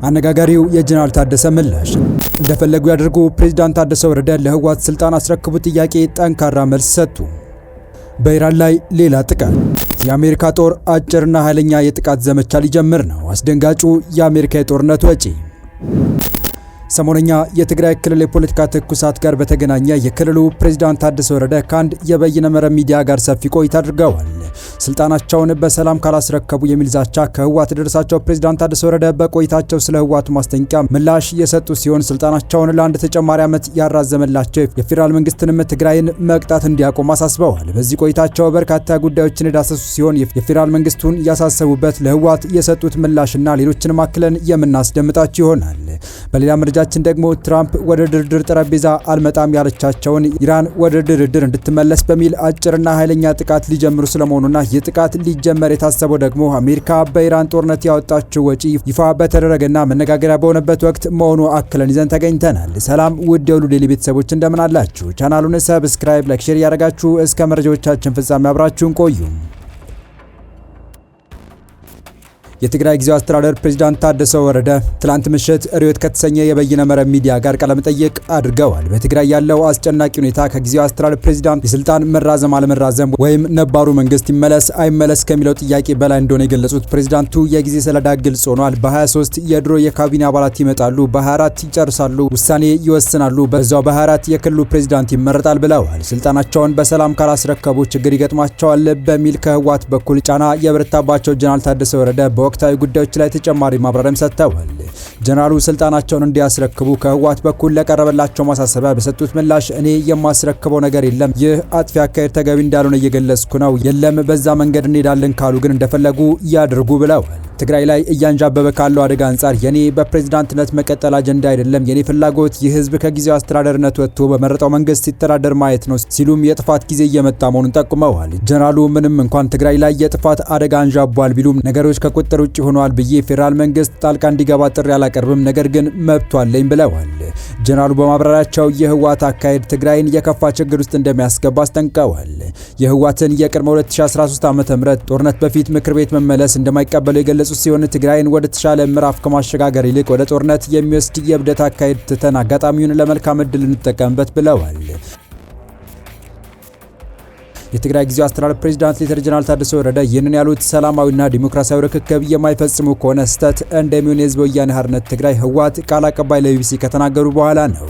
አነጋጋሪው የጀነራል ታደሰ ምላሽ። እንደፈለጉ ያድርጉ፣ ፕሬዝዳንት ታደሰ ወረደ ለህወሓት ስልጣን አስረክቡ ጥያቄ ጠንካራ መልስ ሰጡ። በኢራን ላይ ሌላ ጥቃት። የአሜሪካ ጦር አጭርና ኃይለኛ የጥቃት ዘመቻ ሊጀምር ነው። አስደንጋጩ የአሜሪካ የጦርነት ወጪ። ሰሞነኛ የትግራይ ክልል የፖለቲካ ትኩሳት ጋር በተገናኘ የክልሉ ፕሬዝዳንት ታደሰ ወረደ ከአንድ የበይነ መረብ ሚዲያ ጋር ሰፊ ቆይታ አድርገዋል። ስልጣናቸውን በሰላም ካላስረከቡ የሚል ዛቻ ከህወሓት ደረሳቸው። ፕሬዝዳንት ታደሰ ወረደ በቆይታቸው ስለ ህወሓት ማስጠንቀቂያ ምላሽ የሰጡ ሲሆን ስልጣናቸውን ለአንድ ተጨማሪ ዓመት ያራዘመላቸው የፌዴራል መንግስትንም ትግራይን መቅጣት እንዲያቆም አሳስበዋል። በዚህ ቆይታቸው በርካታ ጉዳዮችን የዳሰሱ ሲሆን የፌዴራል መንግስቱን ያሳሰቡበት ለህወሓት የሰጡት ምላሽና ሌሎችንም አክለን የምናስደምጣችሁ ይሆናል። በሌላ መረጃችን ደግሞ ትራምፕ ወደ ድርድር ጠረጴዛ አልመጣም ያለቻቸውን ኢራን ወደ ድርድር እንድትመለስ በሚል አጭርና ኃይለኛ ጥቃት ሊጀምሩ ስለመሆኑና ይህ ጥቃት ሊጀመር የታሰበው ደግሞ አሜሪካ በኢራን ጦርነት ያወጣችው ወጪ ይፋ በተደረገና መነጋገሪያ በሆነበት ወቅት መሆኑ አክለን ይዘን ተገኝተናል። ሰላም ውድ የሁሉ ዴይሊ ቤተሰቦች እንደምን አላችሁ? ቻናሉን ሰብስክራይብ፣ ላይክ፣ ሼር ያደረጋችሁ እስከ መረጃዎቻችን ፍጻሜ አብራችሁን ቆዩ። የትግራይ ጊዜያዊ አስተዳደር ፕሬዝዳንት ታደሰ ወረደ ትላንት ምሽት ሪዮት ከተሰኘ የበይነ መረብ ሚዲያ ጋር ቃለመጠይቅ አድርገዋል። በትግራይ ያለው አስጨናቂ ሁኔታ ከጊዜያዊ አስተዳደር ፕሬዝዳንት የስልጣን መራዘም አለመራዘም ወይም ነባሩ መንግስት ይመለስ አይመለስ ከሚለው ጥያቄ በላይ እንደሆነ የገለጹት ፕሬዝዳንቱ የጊዜ ሰሌዳ ግልጽ ሆኗል። በ23 የድሮ የካቢኔ አባላት ይመጣሉ፣ በ24 ይጨርሳሉ፣ ውሳኔ ይወስናሉ፣ በዛው በ24 የክልሉ ፕሬዝዳንት ይመረጣል ብለዋል። ስልጣናቸውን በሰላም ካላስረከቡ ችግር ይገጥማቸዋል በሚል ከህወሓት በኩል ጫና የበረታባቸው ጀነራል ታደሰ ወረደ ወቅታዊ ጉዳዮች ላይ ተጨማሪ ማብራሪያም ሰጥተዋል። ጀነራሉ ስልጣናቸውን እንዲያስረክቡ ከህወሓት በኩል ለቀረበላቸው ማሳሰቢያ በሰጡት ምላሽ እኔ የማስረክበው ነገር የለም፣ ይህ አጥፊ አካሄድ ተገቢ እንዳልሆነ እየገለጽኩ ነው፣ የለም በዛ መንገድ እንሄዳለን ካሉ ግን እንደፈለጉ ያድርጉ ብለዋል። ትግራይ ላይ እያንዣበበ ካለው አደጋ አንጻር የኔ በፕሬዝዳንትነት መቀጠል አጀንዳ አይደለም፣ የኔ ፍላጎት ይህ ህዝብ ከጊዜያዊ አስተዳደርነት ወጥቶ በመረጠው መንግስት ሲተዳደር ማየት ነው ሲሉም የጥፋት ጊዜ እየመጣ መሆኑን ጠቁመዋል። ጀነራሉ ምንም እንኳን ትግራይ ላይ የጥፋት አደጋ አንዣቧል ቢሉም ነገሮች ከቁጥጥር ውጭ ሆነዋል ብዬ ፌዴራል መንግስት ጣልቃ እንዲገባ ጥሪ አላቀርብም፣ ነገር ግን መብቱ አለኝ ብለዋል። ጀነራሉ በማብራሪያቸው የህወሓት አካሄድ ትግራይን የከፋ ችግር ውስጥ እንደሚያስገባ አስጠንቅቀዋል። የህወሓትን የቅድመ 2013 ዓ.ም ጦርነት በፊት ምክር ቤት መመለስ እንደማይቀበሉ የገለጹ ሲሆን ትግራይን ወደ ተሻለ ምዕራፍ ከማሸጋገር ይልቅ ወደ ጦርነት የሚወስድ የእብደት አካሄድ ትተን አጋጣሚውን ለመልካም ዕድል እንጠቀምበት ብለዋል። የትግራይ ጊዜያዊ አስተዳደር ፕሬዝዳንት ሌተና ጀነራል ታደሰ ወረደ ይህንን ያሉት ሰላማዊና ዲሞክራሲያዊ ርክክብ የማይፈጽሙ ከሆነ ስህተት እንደሚሆን የህዝብ ወያኔ ሓርነት ትግራይ ህወሓት ቃል አቀባይ ለቢቢሲ ከተናገሩ በኋላ ነው።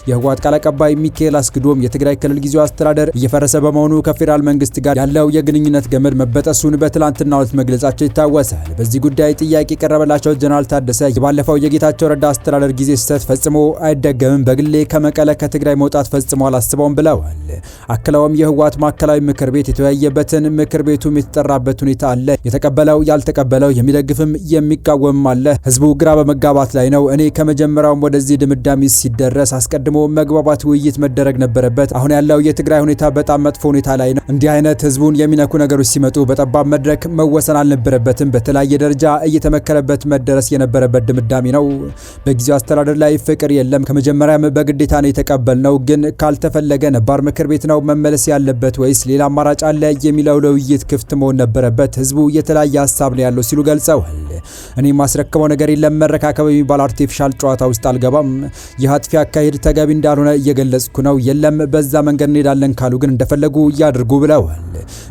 የህወሓት ቃል አቀባይ ሚካኤል አስግዶም የትግራይ ክልል ጊዜያዊ አስተዳደር እየፈረሰ በመሆኑ ከፌዴራል መንግስት ጋር ያለው የግንኙነት ገመድ መበጠሱን በትላንትናው ዕለት መግለጻቸው ይታወሳል። በዚህ ጉዳይ ጥያቄ የቀረበላቸው ጀነራል ታደሰ የባለፈው የጌታቸው ረዳ አስተዳደር ጊዜ ስህተት ፈጽሞ አይደገምም፣ በግሌ ከመቀለ ከትግራይ መውጣት ፈጽሞ አላስበውም ብለዋል። አክለውም የህወሓት ማዕከላዊ ምክር ቤት የተወያየበትን ምክር ቤቱም የተጠራበት ሁኔታ አለ፣ የተቀበለው ያልተቀበለው፣ የሚደግፍም የሚቃወምም አለ፣ ህዝቡ ግራ በመጋባት ላይ ነው። እኔ ከመጀመሪያውም ወደዚህ ድምዳሜ ሲደረስ አስቀድሞ መግባባት ውይይት መደረግ ነበረበት። አሁን ያለው የትግራይ ሁኔታ በጣም መጥፎ ሁኔታ ላይ ነው። እንዲህ አይነት ህዝቡን የሚነኩ ነገሮች ሲመጡ በጠባብ መድረክ መወሰን አልነበረበትም። በተለያየ ደረጃ እየተመከረበት መደረስ የነበረበት ድምዳሜ ነው። በጊዜው አስተዳደር ላይ ፍቅር የለም። ከመጀመሪያም በግዴታ ነው የተቀበልነው። ግን ካልተፈለገ ነባር ምክር ቤት ነው መመለስ ያለበት ወይስ ሌላ አማራጭ አለ የሚለው ለውይይት ክፍት መሆን ነበረበት። ህዝቡ የተለያየ ሀሳብ ነው ያለው ሲሉ ገልጸዋል። እኔ ማስረክበው ነገር የለም፣ መረካከብ የሚባል አርቲፊሻል ጨዋታ ውስጥ አልገባም። ይህ አጥፊ አካሄድ ተገቢ እንዳልሆነ እየገለጽኩ ነው። የለም በዛ መንገድ እንሄዳለን ካሉ ግን እንደፈለጉ ያድርጉ ብለዋል።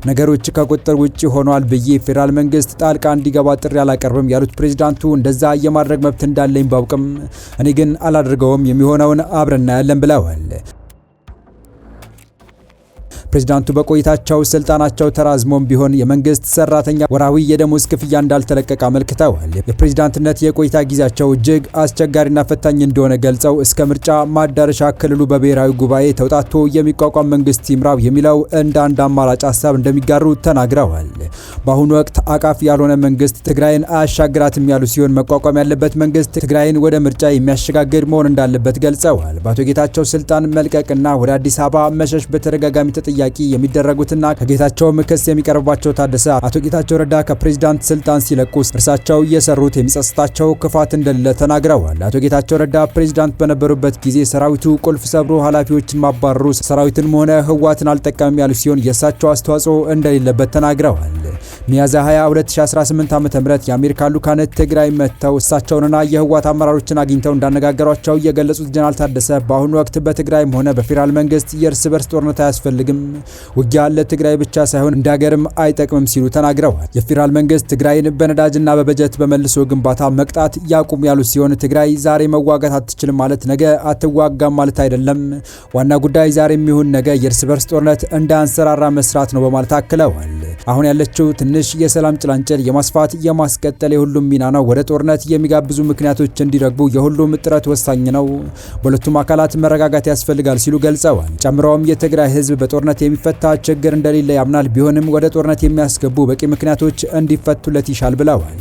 ነገሮች ከቁጥጥር ውጭ ሆነዋል ብዬ ፌዴራል መንግስት ጣልቃ እንዲገባ ጥሪ አላቀርብም ያሉት ፕሬዝዳንቱ እንደዛ የማድረግ መብት እንዳለኝ ባውቅም እኔ ግን አላደርገውም፣ የሚሆነውን አብረን እናያለን ብለዋል። ፕሬዝዳንቱ በቆይታቸው ስልጣናቸው ተራዝሞም ቢሆን የመንግስት ሰራተኛ ወራዊ የደሞዝ ክፍያ እንዳልተለቀቀ አመልክተዋል። የፕሬዝዳንትነት የቆይታ ጊዜያቸው እጅግ አስቸጋሪና ፈታኝ እንደሆነ ገልጸው እስከ ምርጫ ማዳረሻ ክልሉ በብሔራዊ ጉባኤ ተውጣቶ የሚቋቋም መንግስት ይምራው የሚለው እንደ አንድ አማራጭ ሀሳብ እንደሚጋሩ ተናግረዋል። በአሁኑ ወቅት አቃፊ ያልሆነ መንግስት ትግራይን አያሻግራትም ያሉ ሲሆን መቋቋም ያለበት መንግስት ትግራይን ወደ ምርጫ የሚያሸጋግር መሆን እንዳለበት ገልጸዋል። በአቶ ጌታቸው ስልጣን መልቀቅና ወደ አዲስ አበባ መሸሽ በተደጋጋሚ ተጠያቂ የሚደረጉትና ከጌታቸው ክስ የሚቀርባቸው ታደሰ አቶ ጌታቸው ረዳ ከፕሬዝዳንት ስልጣን ሲለቁ እርሳቸው እየሰሩት የሚጸጽታቸው ክፋት እንደሌለ ተናግረዋል። አቶ ጌታቸው ረዳ ፕሬዝዳንት በነበሩበት ጊዜ ሰራዊቱ ቁልፍ ሰብሮ ኃላፊዎችን ማባረሩ ሰራዊትን ሆነ ህወሓትን አልጠቀምም ያሉ ሲሆን የእሳቸው አስተዋጽኦ እንደሌለበት ተናግረዋል። ሚያዝያ 20 2018 ዓ.ም የአሜሪካ ልዑካን ትግራይ መጥተው እሳቸውንና የህወሓት አመራሮችን አግኝተው እንዳነጋገሯቸው የገለጹት ጀነራል ታደሰ በአሁኑ ወቅት በትግራይም ሆነ በፌዴራል መንግስት የእርስ በርስ ጦርነት አያስፈልግም፣ ውጊያ ለትግራይ ብቻ ሳይሆን እንደ ሀገርም አይጠቅምም ሲሉ ተናግረዋል። የፌዴራል መንግስት ትግራይን በነዳጅና በበጀት በመልሶ ግንባታ መቅጣት ያቁም ያሉ ሲሆን ትግራይ ዛሬ መዋጋት አትችልም ማለት ነገ አትዋጋም ማለት አይደለም። ዋና ጉዳይ ዛሬ የሚሆን ነገ የእርስ በርስ ጦርነት እንዳንሰራራ መስራት ነው በማለት አክለዋል። አሁን ያለችው ትንሽ የሰላም ጭላንጭል የማስፋት የማስቀጠል የሁሉም ሚና ነው። ወደ ጦርነት የሚጋብዙ ምክንያቶች እንዲረግቡ የሁሉም ጥረት ወሳኝ ነው። በሁለቱም አካላት መረጋጋት ያስፈልጋል ሲሉ ገልጸዋል። ጨምረውም የትግራይ ህዝብ በጦርነት የሚፈታ ችግር እንደሌለ ያምናል። ቢሆንም ወደ ጦርነት የሚያስገቡ በቂ ምክንያቶች እንዲፈቱለት ይሻል ብለዋል።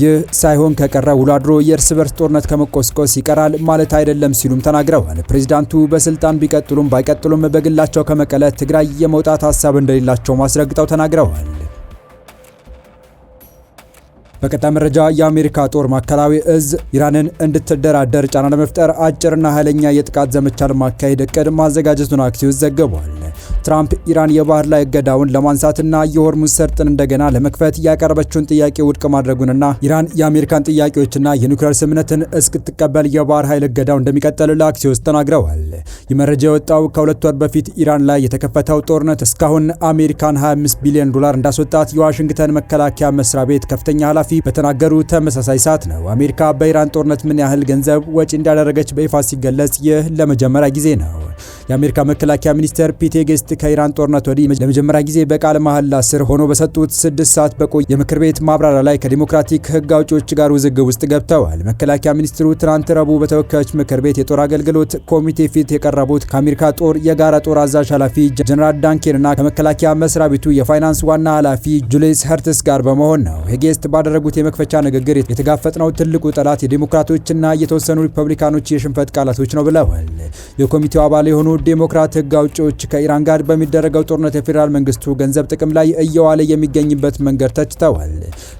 ይህ ሳይሆን ከቀረ ውሎ አድሮ የእርስ በርስ ጦርነት ከመቆስቆስ ይቀራል ማለት አይደለም ሲሉም ተናግረዋል። ፕሬዚዳንቱ በስልጣን ቢቀጥሉም ባይቀጥሉም በግላቸው ከመቀለ ትግራይ የመውጣት ሀሳብ እንደሌላቸው ማስረግጠው ተናግረዋል። በቀጣይ መረጃ የአሜሪካ ጦር ማዕከላዊ እዝ ኢራንን እንድትደራደር ጫና ለመፍጠር አጭርና ኃይለኛ የጥቃት ዘመቻ ለማካሄድ እቅድ ማዘጋጀቱን አክሲዮስ ዘግቧል። ትራምፕ ኢራን የባህር ላይ እገዳውን ለማንሳትና የሆርሙዝ ሰርጥን እንደገና ለመክፈት ያቀረበችውን ጥያቄ ውድቅ ማድረጉንና ኢራን የአሜሪካን ጥያቄዎችና የኒውክሌር ስምምነትን እስክትቀበል የባህር ኃይል እገዳው እንደሚቀጥል ለአክሲዮስ ተናግረዋል። ይህ መረጃ የወጣው ከ2 ወር በፊት ኢራን ላይ የተከፈተው ጦርነት እስካሁን አሜሪካን $25 ቢሊዮን እንዳስወጣት የዋሽንግተን መከላከያ መስሪያ ቤት ከፍተኛ ኃላፊ በተናገሩ ተመሳሳይ ሰዓት ነው። አሜሪካ በኢራን ጦርነት ምን ያህል ገንዘብ ወጪ እንዳደረገች በይፋ ሲገለጽ ይህ ለመጀመሪያ ጊዜ ነው። የአሜሪካ መከላከያ ሚኒስትር ፒት ሄግስት ከኢራን ጦርነት ወዲህ ለመጀመሪያ ጊዜ በቃለ መሐላ ስር ሆኖ በሰጡት 6 ሰዓት በቆየ የምክር ቤት ማብራሪያ ላይ ከዲሞክራቲክ ሕግ አውጪዎች ጋር ውዝግብ ውስጥ ገብተዋል። መከላከያ ሚኒስትሩ ትናንት ረቡዕ በተወካዮች ምክር ቤት የጦር አገልግሎት ኮሚቴ ፊት የቀረቡት ከአሜሪካ ጦር የጋራ ጦር አዛዥ ኃላፊ ጀነራል ዳንኬን እና ከመከላከያ መስሪያ ቤቱ የፋይናንስ ዋና ኃላፊ ጁሊስ ሄርትስ ጋር በመሆን ነው። ሄግስት ባደረጉት የመክፈቻ ንግግር የተጋፈጥነው ትልቁ ጠላት የዲሞክራቶችና የተወሰኑ ሪፐብሊካኖች የሽንፈት ቃላቶች ነው ብለዋል። የኮሚቴው አባል የሆኑ ዴሞክራት ሕግ አውጪዎች ከኢራን ጋር በሚደረገው ጦርነት የፌዴራል መንግስቱ ገንዘብ ጥቅም ላይ እየዋለ የሚገኝበት መንገድ ተችተዋል።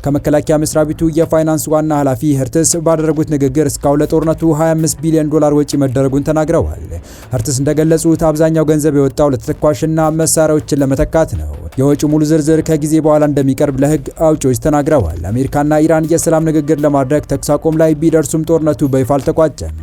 ከመከላከያ መስሪያ ቤቱ የፋይናንስ ዋና ኃላፊ ሄርትስ ባደረጉት ንግግር እስካሁን ለጦርነቱ $25 ቢሊዮን ወጪ መደረጉን ተናግረዋል። ሄርትስ እንደገለጹት አብዛኛው ገንዘብ የወጣው ለተተኳሽና መሳሪያዎችን ለመተካት ነው። የወጪ ሙሉ ዝርዝር ከጊዜ በኋላ እንደሚቀርብ ለሕግ አውጪዎች ተናግረዋል። አሜሪካና ኢራን የሰላም ንግግር ለማድረግ ተኩስ አቁም ላይ ቢደርሱም ጦርነቱ በይፋ አልተቋጨም።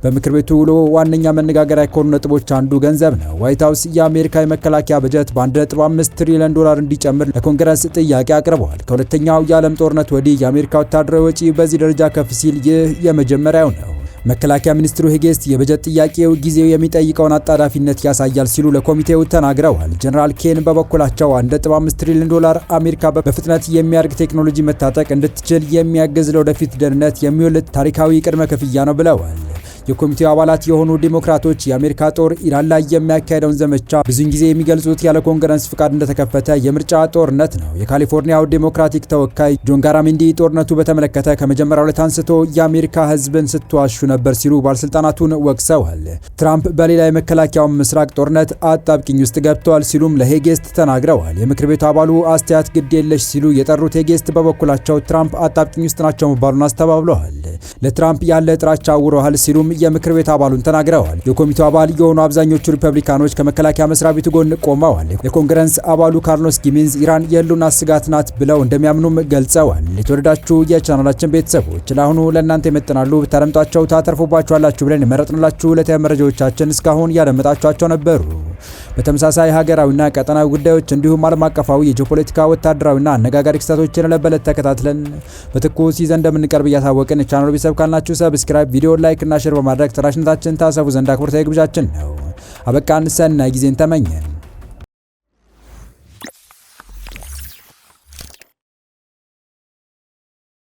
በምክር ቤቱ ውሎ ዋነኛ መነጋገሪያ ከሆኑ ነጥቦች አንዱ ገንዘብ ነው። ዋይት ሀውስ የአሜሪካ የመከላከያ በጀት በ$1.5 ትሪሊዮን እንዲጨምር ለኮንግረስ ጥያቄ አቅርበዋል። ከሁለተኛው የዓለም ጦርነት ወዲህ የአሜሪካ ወታደራዊ ወጪ በዚህ ደረጃ ከፍ ሲል ይህ የመጀመሪያው ነው። መከላከያ ሚኒስትሩ ሄግስት የበጀት ጥያቄው ጊዜው የሚጠይቀውን አጣዳፊነት ያሳያል ሲሉ ለኮሚቴው ተናግረዋል። ጀነራል ኬን በበኩላቸው $1.5 ትሪሊዮን አሜሪካ በፍጥነት የሚያድግ ቴክኖሎጂ መታጠቅ እንድትችል የሚያግዝ ለወደፊት ደህንነት የሚውል ታሪካዊ ቅድመ ክፍያ ነው ብለዋል። የኮሚቴው አባላት የሆኑ ዲሞክራቶች የአሜሪካ ጦር ኢራን ላይ የሚያካሄደውን ዘመቻ ብዙውን ጊዜ የሚገልጹት ያለ ኮንግረስ ፍቃድ እንደተከፈተ የምርጫ ጦርነት ነው። የካሊፎርኒያው ዴሞክራቲክ ተወካይ ጆን ጋራሚንዲ ጦርነቱ በተመለከተ ከመጀመሪያው ዕለት አንስቶ የአሜሪካ ሕዝብን ስትዋሹ ነበር ሲሉ ባለስልጣናቱን ወቅሰዋል። ትራምፕ በሌላ የመከላከያው ምስራቅ ጦርነት አጣብቂኝ ውስጥ ገብተዋል ሲሉም ለሄግስት ተናግረዋል። የምክር ቤቱ አባሉ አስተያየት ግድ የለሽ ሲሉ የጠሩት ሄግስት በበኩላቸው ትራምፕ አጣብቂኝ ውስጥ ናቸው መባሉን አስተባብለዋል። ለትራምፕ ያለ ጥላቻ አውረዋል ሲሉም የምክር ቤት አባሉን ተናግረዋል። የኮሚቴው አባል የሆኑ አብዛኞቹ ሪፐብሊካኖች ከመከላከያ መስሪያ ቤቱ ጎን ቆመዋል። የኮንግረስ አባሉ ካርሎስ ጊሚንዝ ኢራን የህልውና ስጋት ናት ብለው እንደሚያምኑም ገልጸዋል። የተወደዳችሁ የቻናላችን ቤተሰቦች ለአሁኑ ለእናንተ ይመጥናሉ ብታደምጧቸው ታተርፉባችኋላችሁ ብለን የመረጥንላችሁ ዕለታዊ መረጃዎቻችን እስካሁን ያደመጣችኋቸው ነበሩ። በተመሳሳይ ሀገራዊና ቀጠናዊ ጉዳዮች እንዲሁም ዓለም አቀፋዊ የጂኦፖለቲካ ወታደራዊና አነጋጋሪ ክስተቶችን ለበለት ተከታትለን በትኩስ ይዘን እንደምንቀርብ እያሳወቅን ቻናሉ ቤተሰብ ካልናችሁ ሰብስክራይብ፣ ቪዲዮ ላይክ እና ሼር በማድረግ ተደራሽነታችን ታሰፉ ዘንድ አክብሮታዊ ግብዣችን ነው። አበቃን። ሰናይ ጊዜን ተመኘን።